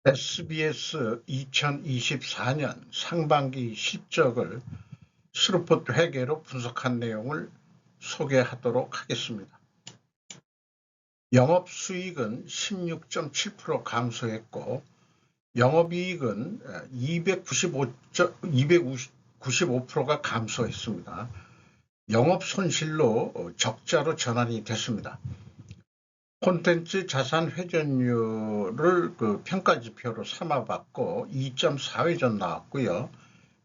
SBS 2024년 상반기 실적을 스루포트 회계로 분석한 내용을 소개하도록 하겠습니다. 영업수익은 16.7% 감소했고 영업이익은 295%가 감소했습니다. 영업손실로 적자로 전환이 됐습니다. 콘텐츠 자산 회전율을 평가지표로 삼아봤고 2.4회전 나왔고요.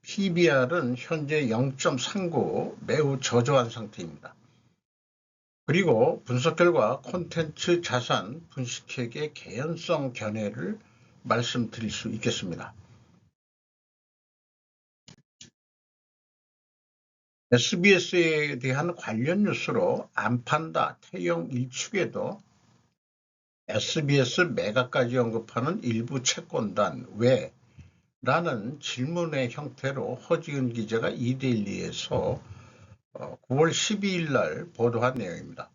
PBR은 현재 0.39 매우 저조한 상태입니다. 그리고 분석 결과 콘텐츠 자산 분식회계 개연성 견해를 말씀드릴 수 있겠습니다. SBS에 대한 관련 뉴스로 안 판다 태영 일축에도 SBS 매각까지 언급하는 일부 채권단 왜? 라는 질문의 형태로 허지은 기자가 이데일리에서 9월 12일 날 보도한 내용입니다.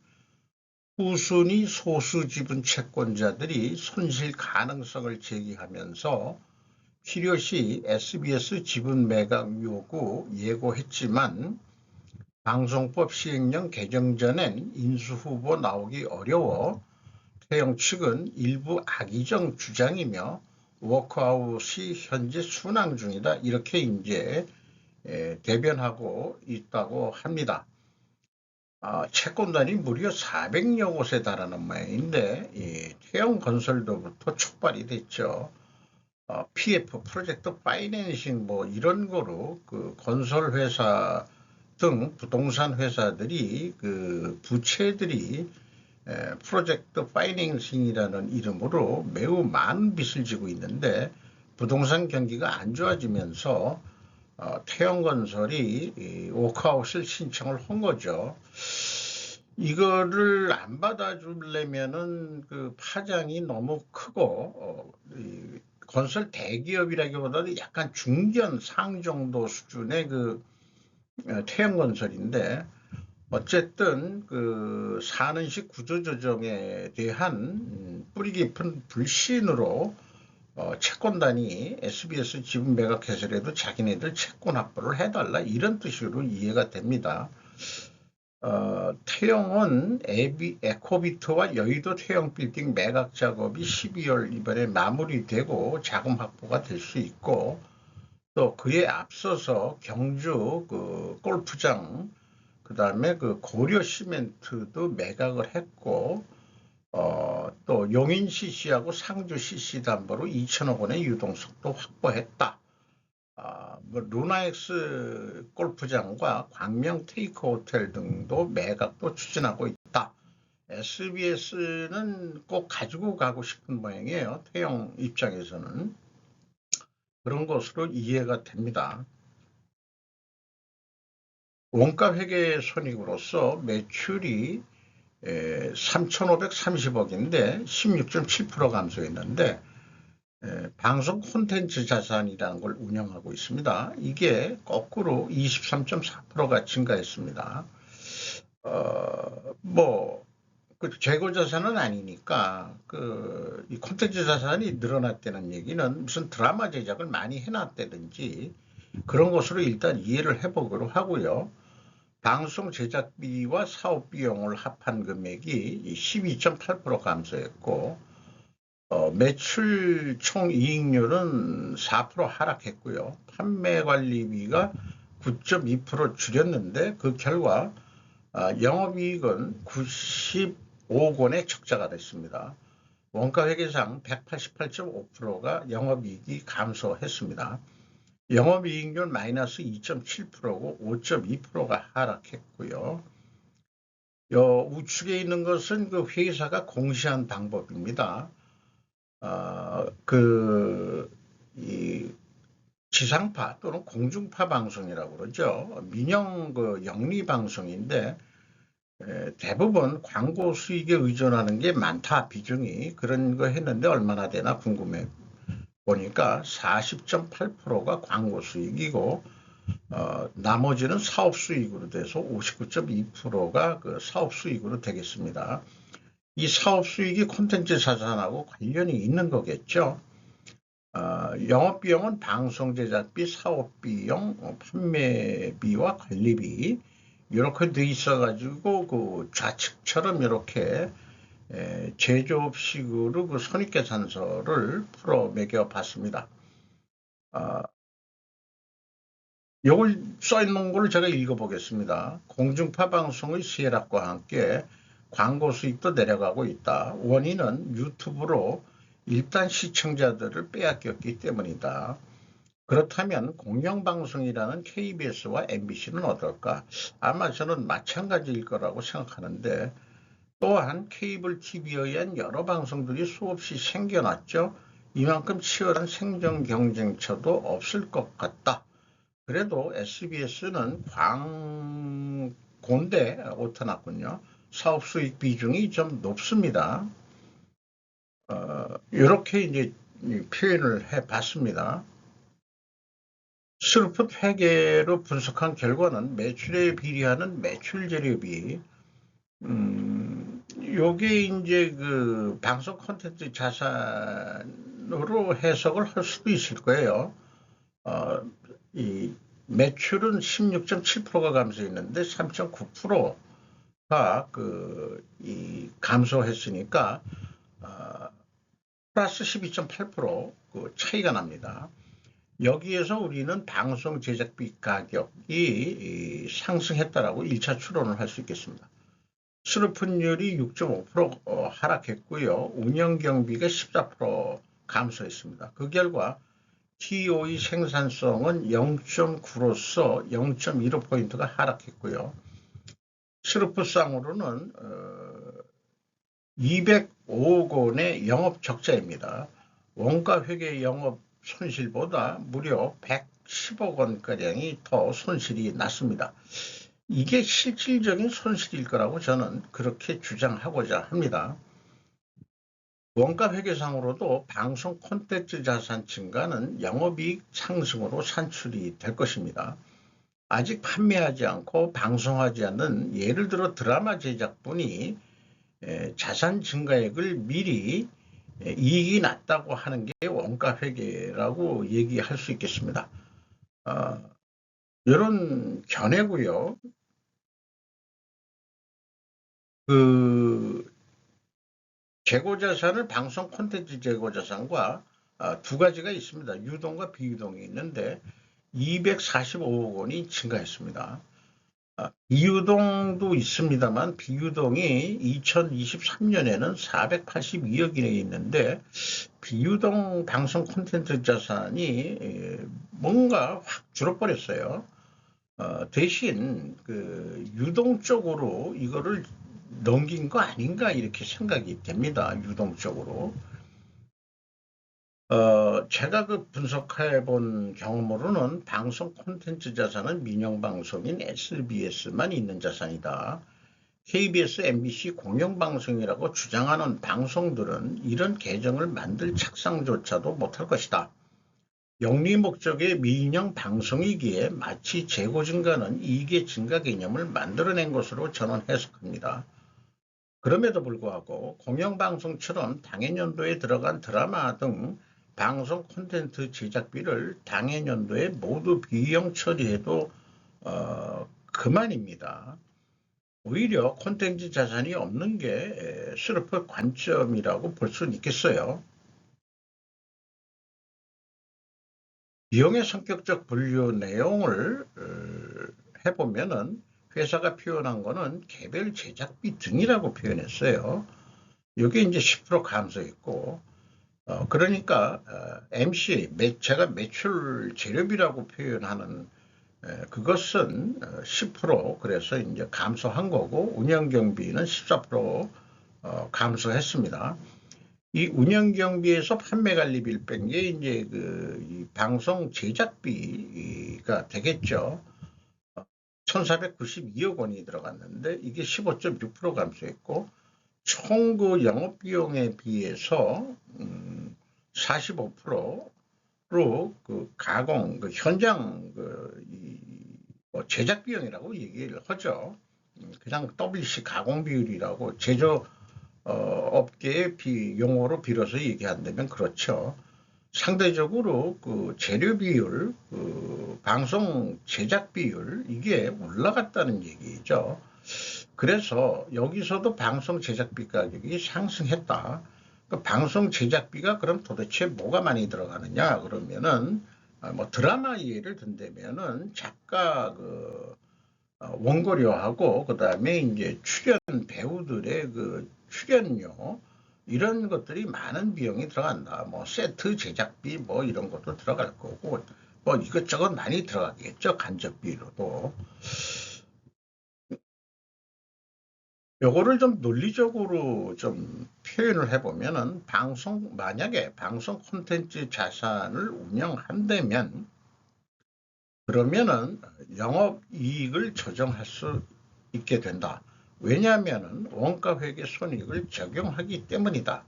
후순위 소수 지분 채권자들이 손실 가능성을 제기하면서 필요시 SBS 지분 매각 요구 예고했지만 방송법 시행령 개정 전엔 인수 후보 나오기 어려워 태영 측은 일부 악의적 주장이며 워크아웃이 현재 순항 중이다. 이렇게 이제 대변하고 있다고 합니다. 채권단이 무려 400여 곳에 달하는 모양인데 태영건설로부터 촉발이 됐죠. PF 프로젝트 파이낸싱 이런 거로 건설회사 등 부동산 회사들이 부채들이 프로젝트 파이낸싱이라는 이름으로 매우 많은 빚을 지고 있는데 부동산 경기가 안 좋아지면서 태영건설이 워크아웃을 신청을 한 거죠. 이거를 안 받아주려면은 파장이 너무 크고 건설 대기업이라기보다도 약간 중견 상정도 수준의 태영건설인데 어쨌든 사는식 구조조정에 대한 뿌리 깊은 불신으로 채권단이 SBS 지분 매각 해설에도 자기네들 채권 확보를 해달라 이런 뜻으로 이해가 됩니다. 태영은 에코비트와 여의도 태영빌딩 매각 작업이 12월 이번에 마무리되고 자금 확보가 될 수 있고 또 그에 앞서서 경주 골프장 그 다음에 고려 시멘트도 매각을 했고 또 용인 CC하고 상주 CC 담보로 2천억 원의 유동성도 확보했다. 루나엑스 골프장과 광명 테이크 호텔 등도 매각도 추진하고 있다. SBS는 꼭 가지고 가고 싶은 모양이에요. 태영 입장에서는. 그런 것으로 이해가 됩니다. 원가 회계 손익으로서 매출이 3,530억인데 16.7% 감소했는데 방송 콘텐츠 자산이라는 걸 운영하고 있습니다. 이게 거꾸로 23.4%가 증가했습니다. 재고 자산은 아니니까 이 콘텐츠 자산이 늘어났다는 얘기는 무슨 드라마 제작을 많이 해놨다든지 그런 것으로 일단 이해를 해보기로 하고요. 방송 제작비와 사업 비용을 합한 금액이 12.8% 감소했고 매출 총 이익률은 4% 하락했고요. 판매 관리비가 9.2% 줄였는데 그 결과 영업이익은 95억 원의 적자가 됐습니다. 원가회계상 188.5%가 영업이익이 감소했습니다. 영업이익률 마이너스 2.7%고 5.2%가 하락했고요. 우측에 있는 것은 회사가 공시한 방법입니다. 이 지상파 또는 공중파 방송이라고 그러죠. 민영 영리 방송인데 대부분 광고 수익에 의존하는 게 많다. 비중이 그런 거 했는데 얼마나 되나 궁금해 보니까 40.8%가 광고 수익이고 나머지는 사업 수익으로 돼서 59.2%가 사업 수익으로 되겠습니다. 이 사업 수익이 콘텐츠 자산하고 관련이 있는 거겠죠. 영업비용은 방송 제작비, 사업비용, 판매비와 관리비 이렇게 돼 있어가지고 그 좌측처럼 이렇게 제조업식으로 그 손익계산서를 풀어 매겨 봤습니다. 요걸 써있는 걸 제가 읽어보겠습니다. 공중파 방송의 쇠락과 함께 광고 수익도 내려가고 있다. 원인은 유튜브로 일단 시청자들을 빼앗겼기 때문이다. 그렇다면 공영방송이라는 KBS와 MBC는 어떨까? 아마 저는 마찬가지일 거라고 생각하는데, 또한 케이블 TV에 의한 여러 방송들이 수없이 생겨났죠. 이만큼 치열한 생존 경쟁처도 없을 것 같다. 그래도 SBS는 광고인데 오타났군요. 사업 수익 비중이 좀 높습니다. 이렇게 이제 표현을 해봤습니다. 스루풋 회계로 분석한 결과는 매출에 비례하는 매출 재료비, 요게 이제 그 방송 콘텐츠 자산으로 해석을 할 수도 있을 거예요. 이 매출은 16.7%가 감소했는데 3.9%가 이 감소했으니까 플러스 12.8% 차이가 납니다. 여기에서 우리는 방송 제작비 가격이 상승했다라고 1차 추론을 할 수 있겠습니다. 수료분율이 6.5% 하락했고요. 운영 경비가 14% 감소했습니다. 그 결과 TO의 생산성은 0.9로서 0.15포인트가 하락했고요. 스루프상으로는 205억 원의 영업 적자입니다. 원가 회계 영업 손실보다 무려 110억 원가량이 더 손실이 났습니다. 이게 실질적인 손실일 거라고 저는 그렇게 주장하고자 합니다. 원가 회계상으로도 방송 콘텐츠 자산 증가는 영업이익 상승으로 산출이 될 것입니다. 아직 판매하지 않고 방송하지 않는 예를 들어 드라마 제작분이 자산 증가액을 미리 이익이 났다고 하는 게 원가 회계라고 얘기할 수 있겠습니다. 이런 견해고요. 재고자산을 방송 콘텐츠 재고자산과 두 가지가 있습니다. 유동과 비유동이 있는데 245억 원이 증가했습니다. 비유동도 있습니다만 비유동이 2023년에는 482억 원이 있는데 비유동 방송 콘텐츠 자산이 뭔가 확 줄어버렸어요. 대신 유동 쪽으로 이거를 넘긴 거 아닌가 이렇게 생각이 됩니다. 유동 쪽으로. 제가 분석해 본 경험으로는 방송 콘텐츠 자산은 민영방송인 SBS만 있는 자산이다. KBS, MBC 공영방송이라고 주장하는 방송들은 이런 계정을 만들 착상조차도 못할 것이다. 영리 목적의 민영 방송이기에 마치 재고 증가는 이익의 증가 개념을 만들어낸 것으로 저는 해석합니다. 그럼에도 불구하고 공영방송처럼 당해년도에 들어간 드라마 등 방송 콘텐츠 제작비를 당해년도에 모두 비용 처리해도 그만입니다. 오히려 콘텐츠 자산이 없는 게 스루프 관점이라고 볼 수는 있겠어요. 비용의 성격적 분류 내용을 해보면은 회사가 표현한 거는 개별 제작비 등이라고 표현했어요. 이게 이제 10% 감소했고, 그러니까 MC, 제가 매출 재료비라고 표현하는 그것은 10% 그래서 이제 감소한 거고 운영경비는 14% 감소했습니다. 이 운영경비에서 판매관리비를 뺀 게 이제 이 방송 제작비가 되겠죠. 1,492억 원이 들어갔는데 이게 15.6% 감소했고 총 그 영업비용에 비해서 45%로 가공 현장 제작 비용이라고 얘기를 하죠. 그냥 WC 가공 비율이라고 제조 업계의 용어로 빌어서 얘기한다면 그렇죠. 상대적으로 그 재료 비율, 방송 제작 비율 이게 올라갔다는 얘기죠. 그래서 여기서도 방송 제작비 가격이 상승했다. 그 방송 제작비가 그럼 도대체 뭐가 많이 들어가느냐 그러면은 뭐 드라마 예를 든다면은 작가 원고료하고 그다음에 이제 출연 배우들의 그 출연료 이런 것들이 많은 비용이 들어간다. 뭐 세트 제작비 뭐 이런 것도 들어갈 거고 뭐 이것저것 많이 들어가겠죠. 간접비로도. 요거를 좀 논리적으로 좀 표현을 해보면은 만약에 방송 콘텐츠 자산을 운영한다면 그러면은 영업이익을 조정할 수 있게 된다. 왜냐하면은 원가회계 손익을 적용하기 때문이다.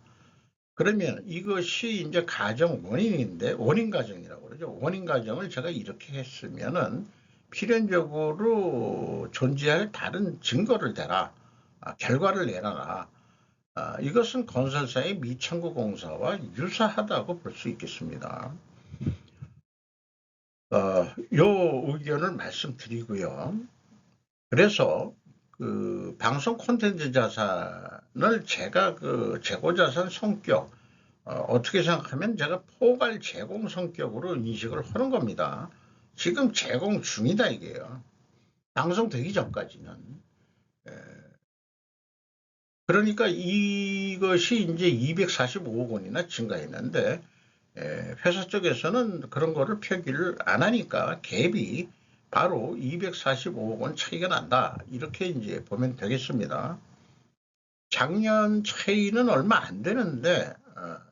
그러면 이것이 이제 가정 원인인데 원인 가정이라고 그러죠. 원인 가정을 제가 이렇게 했으면은 필연적으로 존재할 다른 증거를 대라. 결과를 내놔라. 이것은 건설사의 미청구 공사와 유사하다고 볼 수 있겠습니다. 요 의견을 말씀드리고요. 그래서 그 방송 콘텐츠 자산을 제가 그 재고자산 성격 어떻게 생각하면 제가 포괄 제공 성격으로 인식을 하는 겁니다. 지금 제공 중이다 이게요. 방송되기 전까지는. 그러니까 이것이 이제 245억 원이나 증가했는데 회사 쪽에서는 그런 거를 표기를 안 하니까 갭이 바로 245억 원 차이가 난다. 이렇게 이제 보면 되겠습니다. 작년 차이는 얼마 안 되는데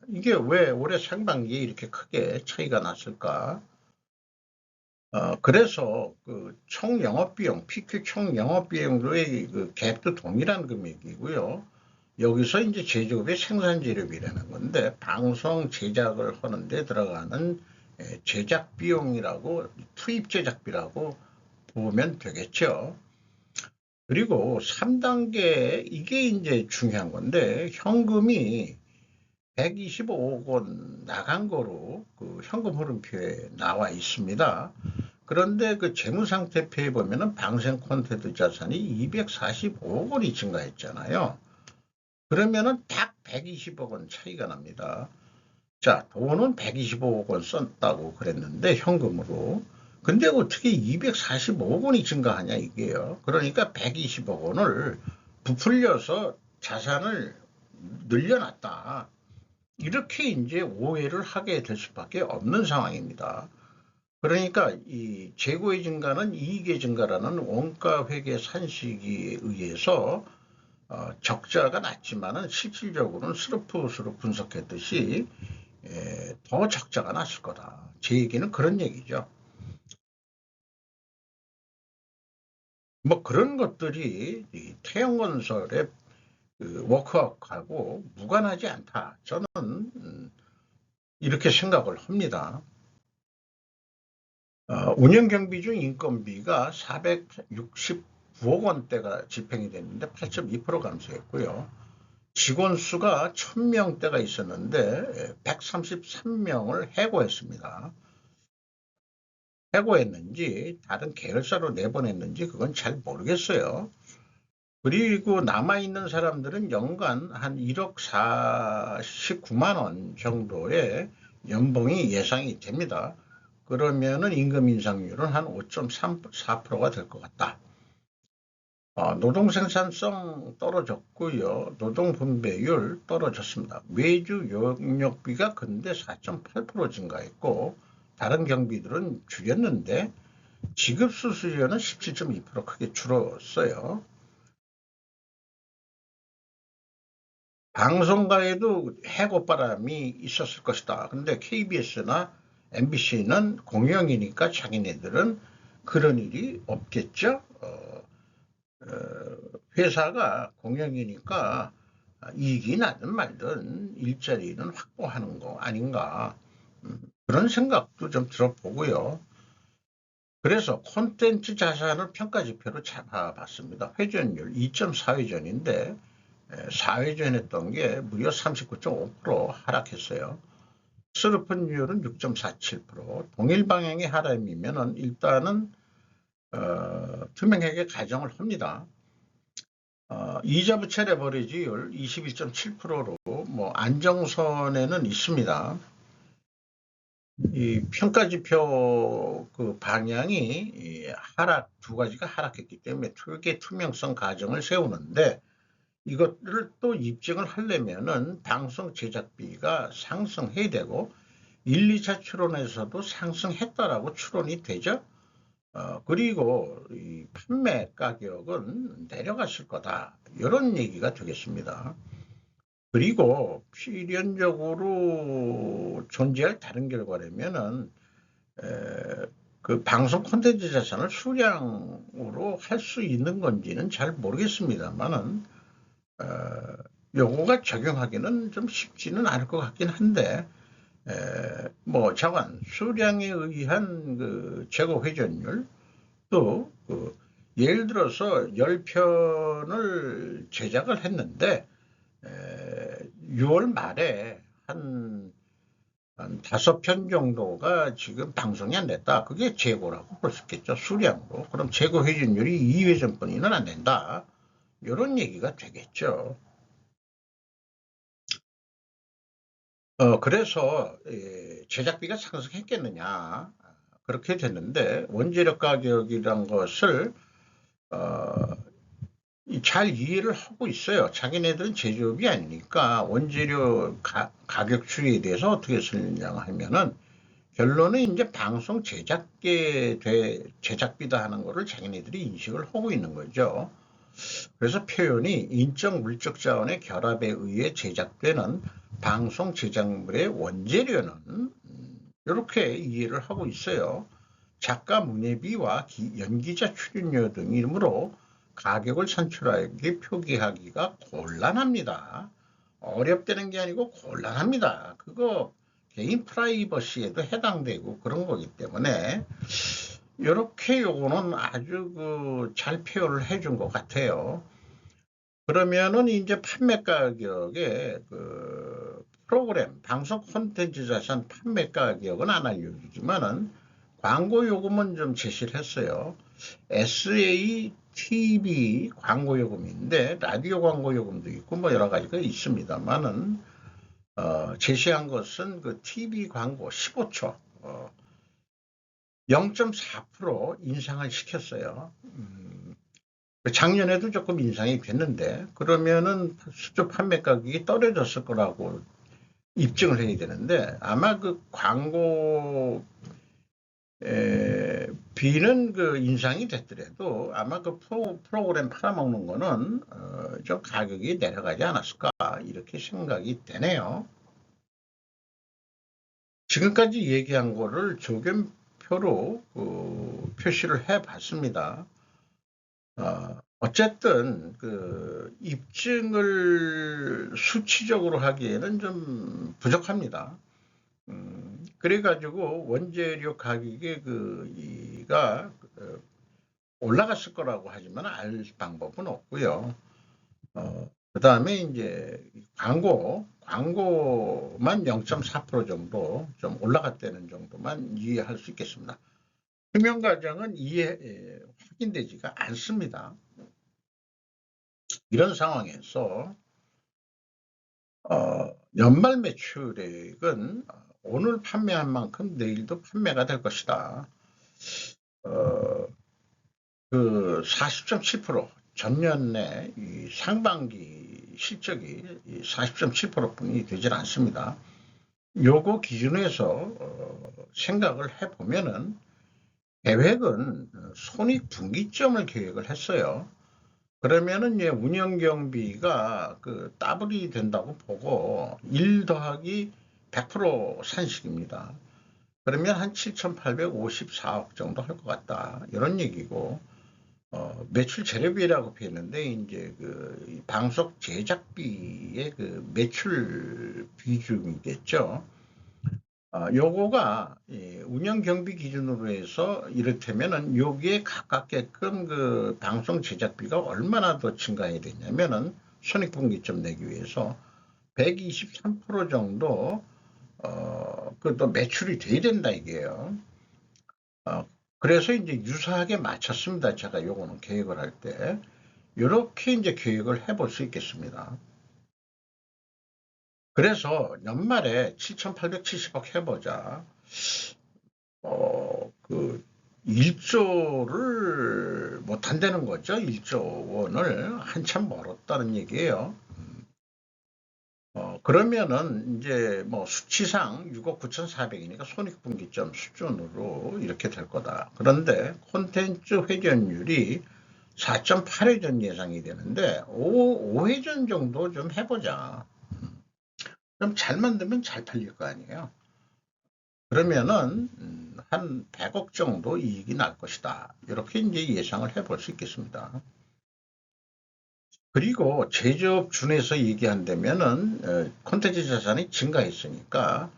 이게 왜 올해 상반기에 이렇게 크게 차이가 났을까? 그래서 그 총 영업비용, PQ 총 영업비용의 그 갭도 동일한 금액이고요. 여기서 이제 제조업의 생산재료비라는 건데 방송 제작을 하는데 들어가는 제작 비용이라고 투입 제작비라고 보면 되겠죠. 그리고 3단계 이게 이제 중요한 건데 현금이 125억 원 나간 거로 그 현금 흐름표에 나와 있습니다. 그런데 그 재무상태표에 보면은 방생 콘텐츠 자산이 245억 원이 증가했잖아요. 그러면은 딱 120억 원 차이가 납니다. 자, 돈은 125억 원 썼다고 그랬는데 현금으로. 근데 어떻게 245억 원이 증가하냐 이게요. 그러니까 120억 원을 부풀려서 자산을 늘려놨다. 이렇게 이제 오해를 하게 될 수밖에 없는 상황입니다. 그러니까 이 재고의 증가는 이익의 증가라는 원가 회계 산식에 의해서 적자가 났지만은 실질적으로는 스르프스로 분석했듯이 더 적자가 났을 거다. 제 얘기는 그런 얘기죠. 뭐 그런 것들이 이 태영건설의 그 워크아웃하고 무관하지 않다. 저는 이렇게 생각을 합니다. 운영경비 중 인건비가 469억 원대가 집행이 됐는데 8.2% 감소했고요. 직원 수가 1000명대가 있었는데 133명을 해고했습니다. 해고했는지 다른 계열사로 내보냈는지 그건 잘 모르겠어요. 그리고 남아있는 사람들은 연간 한 1억 49만 원 정도의 연봉이 예상이 됩니다. 그러면은 임금 인상률은 한 5.34%가 될 것 같다. 노동 생산성 떨어졌고요. 노동 분배율 떨어졌습니다. 외주 용역비가 근데 4.8% 증가했고 다른 경비들은 줄였는데 지급 수수료는 17.2% 크게 줄었어요. 방송가에도 해고바람이 있었을 것이다. 근데 KBS나 MBC는 공영이니까 자기네들은 그런 일이 없겠죠. 회사가 공영이니까 이익이 나든 말든 일자리는 확보하는 거 아닌가. 그런 생각도 좀 들어보고요. 그래서 콘텐츠 자산을 평가지표로 잡아봤습니다. 회전율 2.4회전인데 4회전 했던 게 무려 39.5% 하락했어요. 스르폰율은 6.47%, 동일 방향의 하락이면은 일단은 투명하게 가정을 합니다. 이자 부채 레버리지율 21.7%로 뭐 안정선에는 있습니다. 이 평가지표 그 방향이 하락, 두 가지가 하락했기 때문에 크게 투명성 가정을 세우는데, 이것들을 또 입증을 하려면은 방송 제작비가 상승해야 되고 1, 2차 추론에서도 상승했다라고 추론이 되죠. 그리고 이 판매 가격은 내려갔을 거다, 이런 얘기가 되겠습니다. 그리고 필연적으로 존재할 다른 결과라면은 그 방송 콘텐츠 자산을 수량으로 할 수 있는 건지는 잘 모르겠습니다만은 요거가 적용하기는 좀 쉽지는 않을 것 같긴 한데, 뭐 자관 수량에 의한 그 재고 회전율, 또 예를 들어서 10편을 제작을 했는데 6월 말에 한 5편 정도가 지금 방송이 안 됐다. 그게 재고라고 볼 수 있겠죠. 수량으로. 그럼 재고 회전율이 2회전뿐이는 안 된다, 이런 얘기가 되겠죠. 그래서 제작비가 상승했겠느냐, 그렇게 됐는데, 원재료 가격이란 것을 잘 이해를 하고 있어요. 자기네들은 제조업이 아니니까 원재료 가격 추이에 대해서 어떻게 설명하면은, 결론은 이제 방송 제작비다 하는 거를 자기네들이 인식을 하고 있는 거죠. 그래서 표현이 인적 물적 자원의 결합에 의해 제작되는 방송 제작물의 원재료는 이렇게 이해를 하고 있어요. 작가 문예비와 연기자 출연료 등이므로 가격을 산출하기 표기하기가 곤란합니다. 어렵다는 게 아니고 곤란합니다. 그거 개인 프라이버시에도 해당되고 그런 거기 때문에 이렇게 요거는 아주 잘 표현을 해준 것 같아요. 그러면은 이제 판매 가격에 프로그램, 방송 콘텐츠 자산 판매 가격은 안 알려주지만은 광고 요금은 좀 제시를 했어요. SA, TV 광고 요금인데 라디오 광고 요금도 있고 뭐 여러 가지가 있습니다만은 제시한 것은 그 TV 광고 15초 0.4% 인상을 시켰어요. 작년에도 조금 인상이 됐는데, 그러면은 수조 판매 가격이 떨어졌을 거라고 입증을 해야 되는데, 아마 그 광고 비는 인상이 됐더라도 아마 그 프로그램 팔아먹는 거는 좀 가격이 내려가지 않았을까, 이렇게 생각이 되네요. 지금까지 얘기한 거를 조견표로 표시를 해 봤습니다. 어쨌든 입증을 수치적으로 하기에는 좀 부족합니다. 그래가지고 원재료 가격이 이가 올라갔을 거라고 하지만 알 방법은 없고요. 그 다음에 이제 광고만 0.4% 정도 좀 올라갔다는 정도만 이해할 수 있겠습니다. 투명 과정은 확인되지가 않습니다. 이런 상황에서 연말 매출액은 오늘 판매한 만큼 내일도 판매가 될 것이다. 40.7%, 전년에 이 상반기 실적이 40.7%뿐이 되질 않습니다. 요거 기준에서 생각을 해보면은 계획은 손익분기점을 계획을 했어요. 그러면은 운영 경비가 더블이 된다고 보고 1 더하기 100% 산식입니다. 그러면 한 7,854억 정도 할 것 같다, 이런 얘기고, 매출 재료비라고 표현했는데 이제 방송 제작비의 매출 비중이겠죠. 요거가 운영 경비 기준으로 해서 이렇다면은 여기에 가깝게끔 방송 제작비가 얼마나 더 증가해야 되냐면은 손익분기점 내기 위해서 123% 정도 그또 매출이 돼야 된다 이게요. 그래서 이제 유사하게 맞췄습니다. 제가 요거는 계획을 할 때. 이렇게 이제 계획을 해볼 수 있겠습니다. 그래서 연말에 7,870억 해보자. 그 1조를 못 한다는 거죠. 1조 원을 한참 멀었다는 얘기예요. 그러면은 이제 뭐 수치상 6억 9,400이니까 손익분기점 수준으로 이렇게 될 거다. 그런데 콘텐츠 회전율이 4.8회전 예상이 되는데 5회전 정도 좀 해보자. 그럼 잘 만들면 잘 팔릴 거 아니에요. 그러면은 한 100억 정도 이익이 날 것이다. 이렇게 이제 예상을 해볼 수 있겠습니다. 그리고 제조업 준에서 얘기한다면은 콘텐츠 자산이 증가했으니까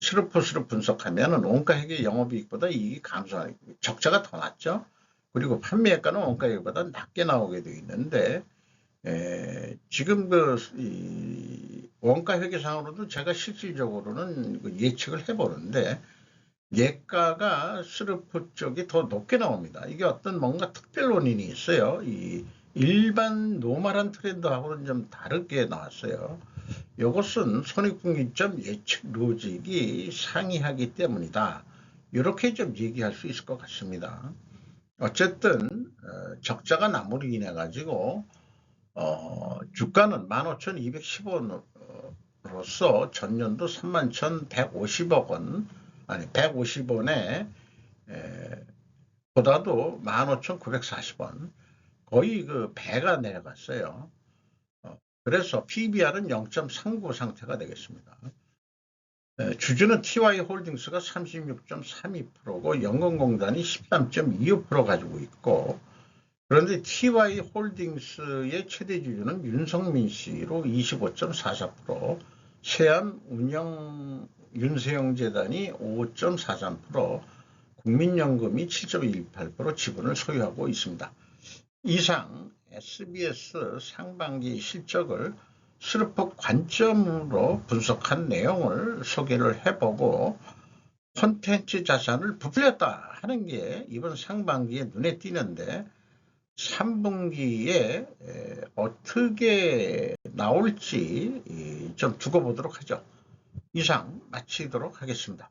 스루프스로 분석하면은 원가액의 영업이익보다 이익이 감소하고 적자가 더 낮죠. 그리고 판매액가는 원가액보다 낮게 나오게 되어 있는데 지금 원가 회계상으로도 제가 실질적으로는 예측을 해보는데 예가가 스루프 쪽이 더 높게 나옵니다. 이게 어떤 뭔가 특별 원인이 있어요. 이 일반 노멀한 트렌드하고는 좀 다르게 나왔어요. 이것은 손익분기점 예측 로직이 상이하기 때문이다. 이렇게 좀 얘기할 수 있을 것 같습니다. 어쨌든 적자가 나무로 인해 가지고 주가는 15,210원으로서 전년도 31,150억 원, 아니 150원에 보다도 15,940원, 거의 그 배가 내려갔어요. 그래서 PBR은 0.39 상태가 되겠습니다. 주주는 TY홀딩스가 36.32%고 연금공단이 13.25% 가지고 있고, 그런데 TY홀딩스의 최대 주주는 윤석민 씨로 25.44%, 세암운영 윤세영재단이 5.43%, 국민연금이 7.18% 지분을 소유하고 있습니다. 이상 SBS 상반기 실적을 스루프 관점으로 분석한 내용을 소개를 해보고 콘텐츠 자산을 부풀렸다 하는 게 이번 상반기에 눈에 띄는데 3분기에 어떻게 나올지 좀 두고 보도록 하죠. 이상 마치도록 하겠습니다.